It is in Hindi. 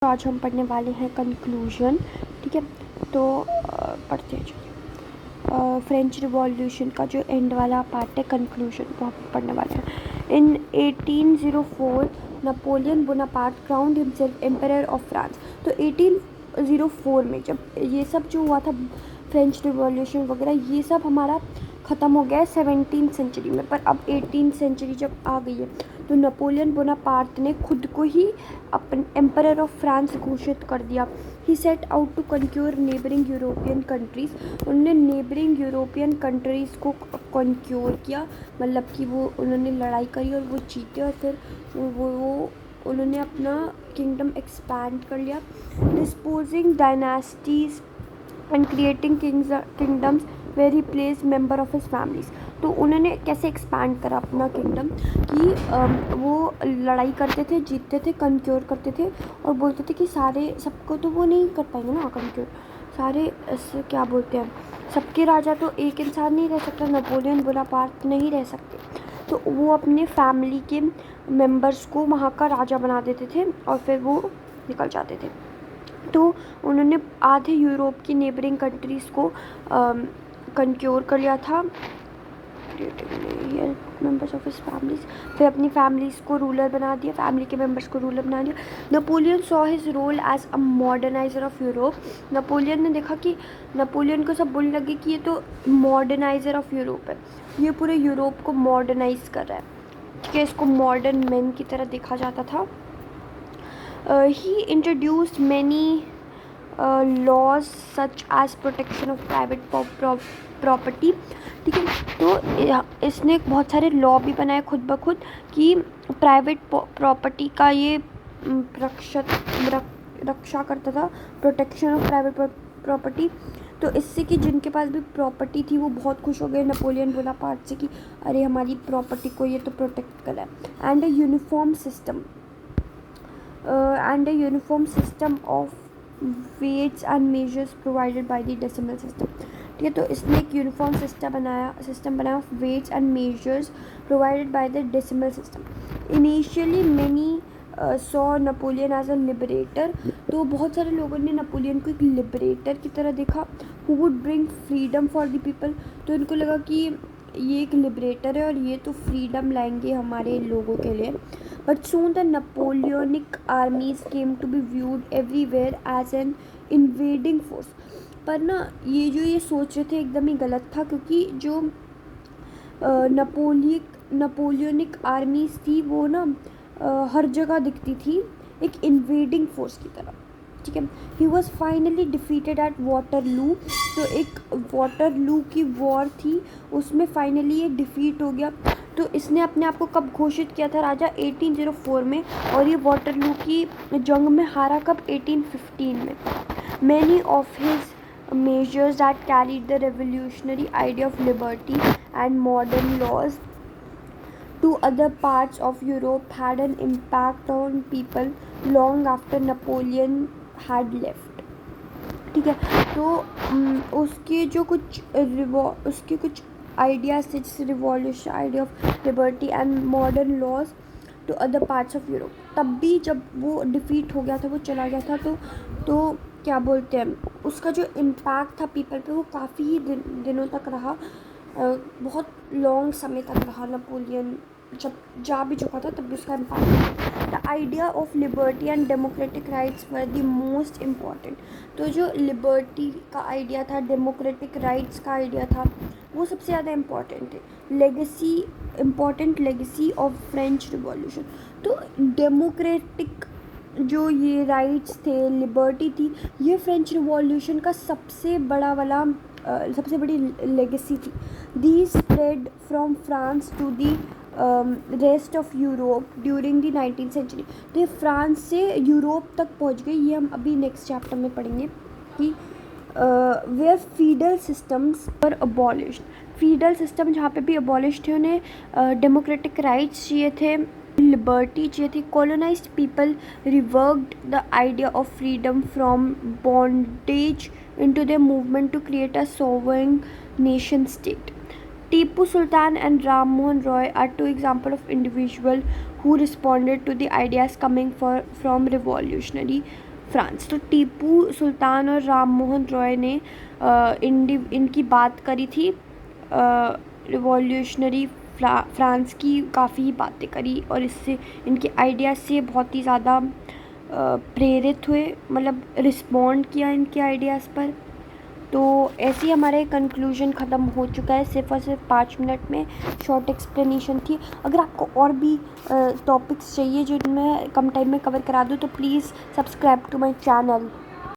आज हम पढ़ने वाले हैं कंक्लूजन। ठीक है, तो पढ़ते हैं। चलिए, फ्रेंच रिवॉल्यूशन का जो एंड वाला पार्ट है कंक्लूजन, वो हम पढ़ने वाले हैं। इन 1804 Napoleon Bonaparte crowned himself emperor of France. तो 1804 में जब ये सब जो हुआ था, फ्रेंच रिवॉल्यूशन वगैरह, ये सब हमारा ख़त्म हो गया है 17वीं सेंचुरी में। पर अब 18वीं सेंचुरी जब आ गई है तो नेपोलियन बोनापार्ट ने खुद को ही अपन एम्परर ऑफ फ्रांस घोषित कर दिया। He set out to conquer neighbouring European countries. उन्होंने नेबरिंग यूरोपियन कंट्रीज़ को कंक्योर किया, मतलब कि वो उन्होंने लड़ाई करी और वो जीते, और फिर वो उन्होंने अपना किंगडम एक्सपैंड कर लिया, disposing dynasties and creating kingdoms where he place member of his families. तो उन्होंने कैसे एक्सपैंड करा अपना किंगडम कि वो लड़ाई करते थे, जीतते थे, कंक्योर करते थे, और बोलते थे कि सारे सबको तो वो नहीं कर पाएंगे ना कंक्योर, सारे क्या बोलते हैं, सबके राजा तो एक इंसान नहीं रह सकता, नेपोलियन बोनापार्ट नहीं रह सकते। तो वो अपने फैमिली के मेंबर्स को वहाँ का राजा बना देते थे और फिर वो निकल जाते थे। तो उन्होंने आधे यूरोप की नेबरिंग कंट्रीज़ को कंक्योर कर लिया था, मेंबर्स ऑफ हिज फैमिलीज, फिर अपनी फैमिलीज़ को रूलर बना दिया, फैमिली के मेंबर्स को रूलर बना दिया। Napoleon saw his role as a moderniser of Europe. Napoleon ने देखा कि नेपोलियन को सब बोलने लगे कि ये तो मॉडर्नाइजर ऑफ यूरोप है, ये पूरे यूरोप को मॉडर्नाइज कर रहा है। ठीक है, इसको मॉडर्न मैन की तरह देखा जाता था। He introduced many laws such as protection of private property। ठीक है, तो इसने बहुत सारे लॉ भी बनाए खुद ब खुद कि प्राइवेट प्रॉपर्टी का ये रक्षा करता था, प्रोटेक्शन ऑफ प्राइवेट प्रॉपर्टी। तो इससे कि जिनके पास भी प्रॉपर्टी थी वो बहुत खुश हो गए नेपोलियन बोनापार्ट से कि अरे हमारी प्रॉपर्टी को ये तो प्रोटेक्ट कर रहा है। And a uniform system of weights and measures provided by the decimal system। ठीक है, तो इसने एक यूनिफॉर्म सिस्टम बनाया of weights and measures provided by the decimal system. Initially many saw Napoleon as a liberator. तो बहुत सारे लोगों ने नेपोलियन को एक लिबरेटर की तरह देखा, who would bring freedom for the people. तो इनको लगा कि ये एक लिबरेटर है और ये तो फ्रीडम लाएंगे हमारे लोगों के लिए। But soon the Napoleonic armies came to be viewed everywhere as an invading force। पर ना ये सोच रहे थे एकदम ही गलत था, क्योंकि जो नपोलियनिक आर्मीज थी वो ना हर जगह दिखती थी एक इन्वेडिंग फोर्स की तरह। ठीक है, he was finally defeated at Waterloo. तो एक वाटरलू की वॉर थी, उसमें फाइनली ये डिफीट हो गया। तो इसने अपने आप को कब घोषित किया था राजा? 1804 में, और ये वाटरलू की जंग में हारा कब? 1815 में। Many of his measures that carried the revolutionary idea of liberty and modern laws to other parts of Europe had an impact on people long after Napoleon had left। ठीक है, तो उसके जो कुछ आइडियाज थे, जैसे revolution, idea of liberty and modern laws to other parts of Europe. तब भी जब वो डिफीट हो गया था, वो चला गया था, तो क्या बोलते हैं, उसका जो इम्पैक्ट था पीपल पे वो काफ़ी ही दिनों तक रहा, बहुत लॉन्ग समय तक रहा। नेपोलियन जब जा भी चुका था तब भी उसका impact. The idea of liberty and democratic rights were the most important. तो जो लिबर्टी का आइडिया था, डेमोक्रेटिक राइट्स का आइडिया था, वो सबसे ज़्यादा इम्पॉर्टेंट है। Important legacy of French revolution. तो डेमोक्रेटिक जो ये राइट्स थे, लिबर्टी थी, ये फ्रेंच रिवॉल्यूशन का सबसे बड़ी लेगेसी थी। The spread from France to the rest of Europe during the 19th century. तो ये फ्रांस से यूरोप तक पहुंच गई। ये हम अभी नेक्स्ट चैप्टर में पढ़ेंगे कि वेयर फीडल सिस्टम्स पर अबॉलिश्ड। फीडल सिस्टम जहाँ पे भी अबॉलिश थे, उन्हें डेमोक्रेटिक राइट्स चाहिए थे, लिबर्टी चाहिए थी। Colonised people reworked the idea of freedom from bondage into their movement to create a sovereign nation state। Tipu Sultan and Ram Mohan Roy are two examples of individuals who responded to the ideas coming from revolutionary France. तो टीपू सुल्तान और राम मोहन रॉय ने इनकी बात करी थी, रिवॉल्यूशनरी फ्रांस की काफ़ी बातें करी, और इससे इनके आइडियाज़ से बहुत ही ज़्यादा प्रेरित हुए, मतलब रिस्पॉन्ड किया इनके आइडियाज़ पर। तो ऐसे ही हमारा कंक्लूजन ख़त्म हो चुका है, सिर्फ और सिर्फ 5 मिनट में शॉर्ट एक्सप्लेनेशन थी। अगर आपको और भी टॉपिक्स चाहिए जो मैं कम टाइम में कवर करा दूँ तो please subscribe to my channel.